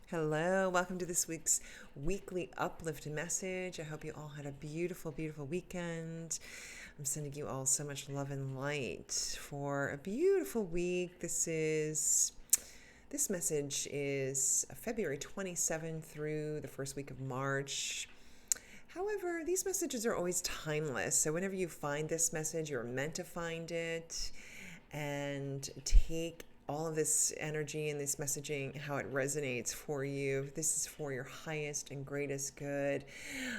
Hello, welcome to this week's weekly Uplift message. I hope you all had a beautiful, beautiful weekend. I'm sending you all so much love and light for a beautiful week. This message is February 27th through the first week of March. However, these messages are always timeless. So whenever you find this message, you're meant to find it and take all of this energy and this messaging, how it resonates for you. This is for your highest and greatest good.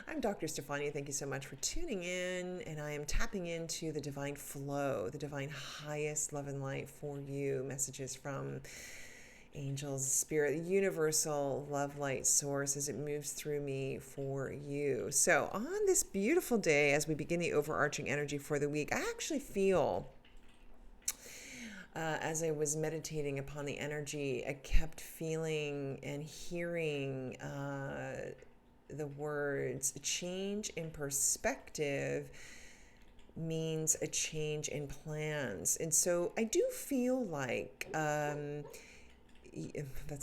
I'm Dr. Stefania. Thank you so much for tuning in. And I am tapping into the divine flow, the divine highest love and light for you. Messages from angels, spirit, the universal love light source as it moves through me for you. So on this beautiful day, as we begin the overarching energy for the week, I actually feel as I was meditating upon the energy, I kept feeling and hearing the words change in perspective means a change in plans. And so I do feel like that's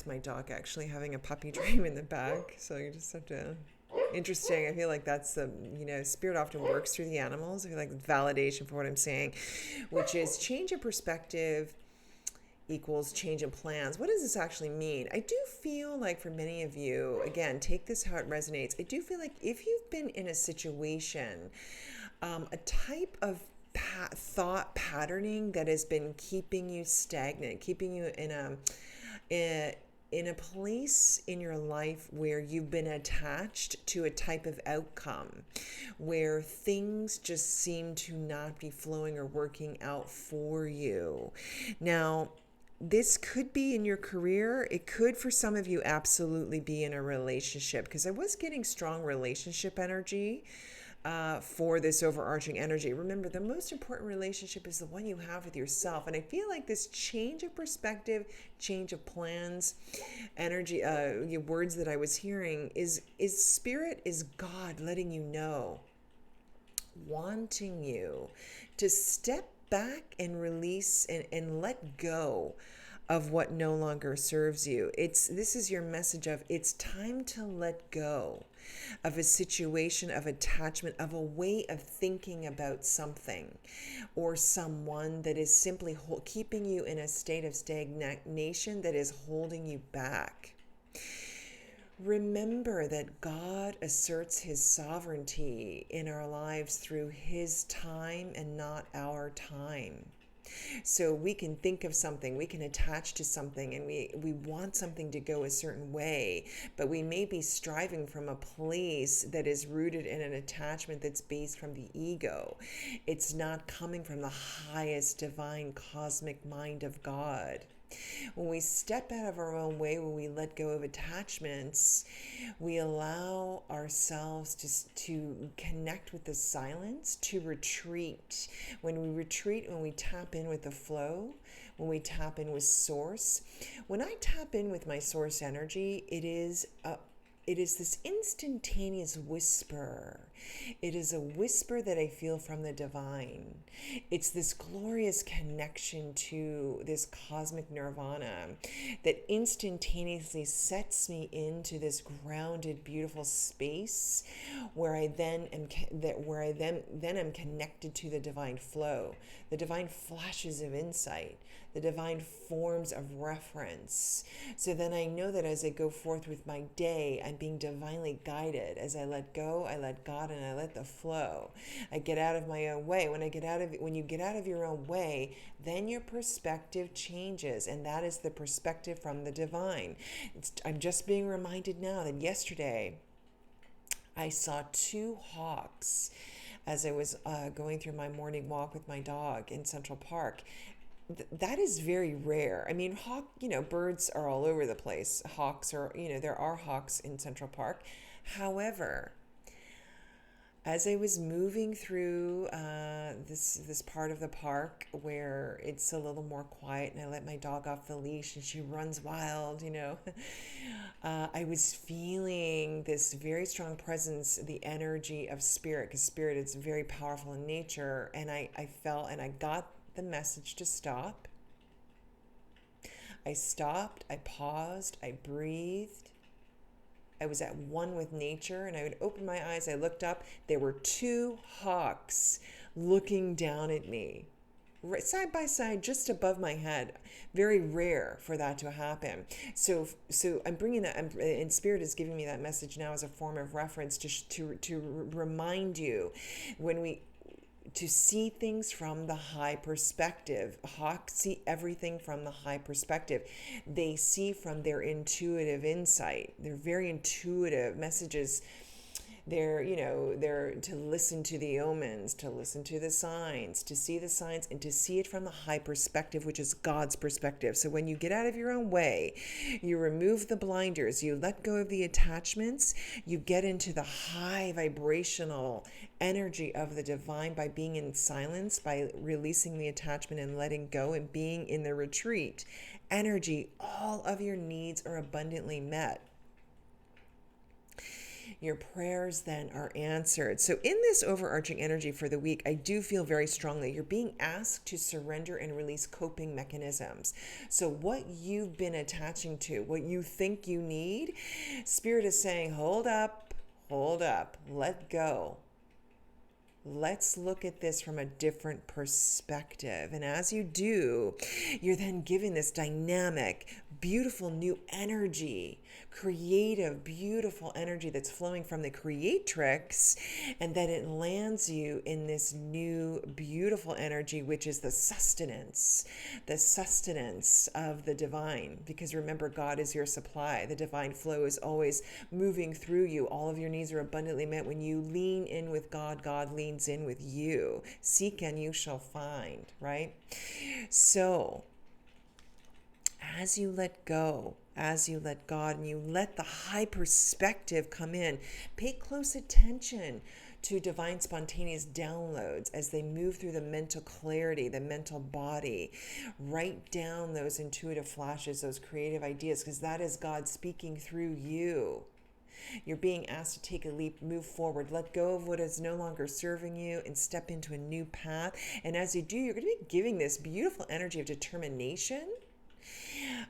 my dog actually having a puppy dream in the back. So you just have to. Interesting. I feel like that's spirit often works through the animals. I feel like validation for what I'm saying, which is change in perspective equals change in plans. What does this actually mean? I do feel like for many of you, again, take this how it resonates. I do feel like if you've been in a situation, a type of thought patterning that has been keeping you stagnant, keeping you in a place in your life where you've been attached to a type of outcome, where things just seem to not be flowing or working out for you. Now, this could be in your career. It could, for some of you, absolutely be in a relationship, because I was getting strong relationship energy for this overarching energy. Remember, the most important relationship is the one you have with yourself. And I feel like this change of perspective, change of plans, energy, words that I was hearing is spirit, is God letting you know, wanting you to step back and release and let go of what no longer serves you. This is your message of it's time to let go of a situation, of attachment, of a way of thinking about something or someone that is simply keeping you in a state of stagnation that is holding you back. Remember that God asserts his sovereignty in our lives through his time and not our time. So we can think of something, we can attach to something, and we want something to go a certain way, but we may be striving from a place that is rooted in an attachment that's based from the ego. It's not coming from the highest divine cosmic mind of God. When we step out of our own way, when we let go of attachments, we allow ourselves to connect with the silence, to retreat. When we retreat, when we tap in with the flow, when we tap in with source. When I tap in with my source energy, it is this instantaneous whisper. It is a whisper that I feel from the divine. It's this glorious connection to this cosmic nirvana that instantaneously sets me into this grounded, beautiful space where I then am connected to the divine flow, the divine flashes of insight, the divine forms of reference. So then I know that as I go forth with my day, I'm being divinely guided. As I let go, I let God, and I let the flow. I get out of my own way. When you get out of your own way, then your perspective changes, and that is the perspective from the divine. I'm just being reminded now that yesterday I saw two hawks as I was going through my morning walk with my dog in Central Park. That is very rare. I mean, birds are all over the place. There are hawks in Central Park. However, as I was moving through this part of the park where it's a little more quiet, and I let my dog off the leash and she runs wild, I was feeling this very strong presence, the energy of spirit, because spirit is very powerful in nature. And I felt, and I got the message to stop. I stopped, I paused, I breathed, I was at one with nature, and I would open my eyes. I looked up. There were two hawks looking down at me, right, side by side, just above my head. Very rare for that to happen. So I'm bringing that, and Spirit is giving me that message now as a form of reference to remind you, when we to see things from the high perspective. Hawks see everything from the high perspective. They see from their intuitive insight. They're very intuitive messages. They're to listen to the omens, to listen to the signs, to see the signs, and to see it from the high perspective, which is God's perspective. So when you get out of your own way, you remove the blinders, you let go of the attachments, you get into the high vibrational energy of the divine by being in silence, by releasing the attachment and letting go and being in the retreat energy, all of your needs are abundantly met. Your prayers then are answered. So in this overarching energy for the week, I do feel very strongly you're being asked to surrender and release coping mechanisms. So what you've been attaching to, what you think you need, Spirit is saying, hold up, let go. Let's look at this from a different perspective. And as you do, you're then giving this dynamic, beautiful new energy, creative, beautiful energy that's flowing from the creatrix, and then it lands you in this new, beautiful energy, which is the sustenance of the divine. Because remember, God is your supply. The divine flow is always moving through you. All of your needs are abundantly met. When you lean in with God, God leans in with you. Seek and you shall find, right? So as you let go, as you let God, and you let the high perspective come in, pay close attention to divine spontaneous downloads as they move through the mental clarity, the mental body. Write down those intuitive flashes, those creative ideas, because that is God speaking through you. You're being asked to take a leap, move forward, let go of what is no longer serving you, and step into a new path. And as you do, you're going to be giving this beautiful energy of determination,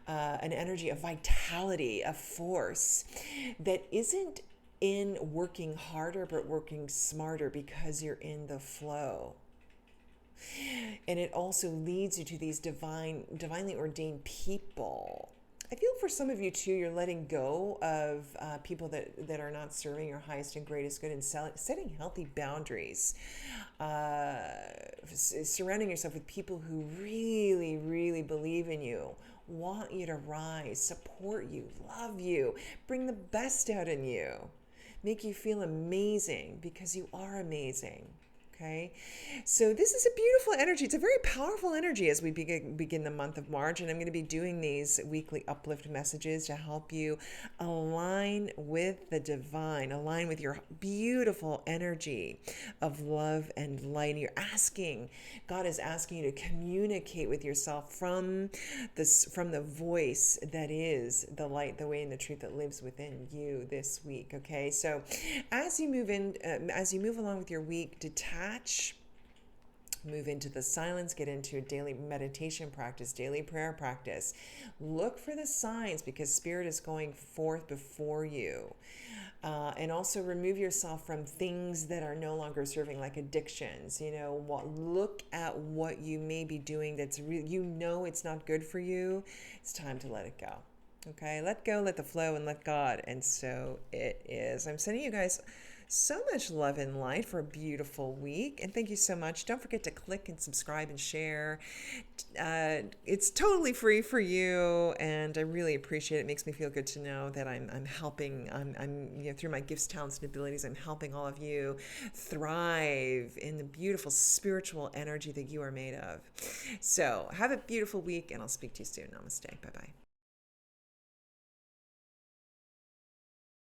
an energy of vitality, of force that isn't in working harder but working smarter, because you're in the flow. And it also leads you to these divinely ordained people. I feel for some of you too, you're letting go of people that are not serving your highest and greatest good, and setting healthy boundaries. Surrounding yourself with people who really, really believe in you, want you to rise, support you, love you, bring the best out in you, make you feel amazing, because you are amazing. Okay, so this is a beautiful energy. It's a very powerful energy as we begin the month of March, and I'm going to be doing these weekly uplift messages to help you align with the divine, align with your beautiful energy of love and light. God is asking you to communicate with yourself from the voice that is the light, the way, and the truth that lives within you this week. Okay, so as you move along with your week, move into the silence, get into a daily meditation practice, daily prayer practice. Look for the signs, because Spirit is going forth before you. And also remove yourself from things that are no longer serving, like addictions. Look at what you may be doing that's it's not good for you. It's time to let it go. Okay, let go, let the flow, and let God. And so it is. I'm sending you guys so much love and light for a beautiful week, and thank you so much. Don't forget to click and subscribe and share. It's totally free for you, and I really appreciate it. It makes me feel good to know that I'm helping. I'm through my gifts, talents, and abilities, I'm helping all of you thrive in the beautiful spiritual energy that you are made of. So have a beautiful week, and I'll speak to you soon. Namaste. Bye bye.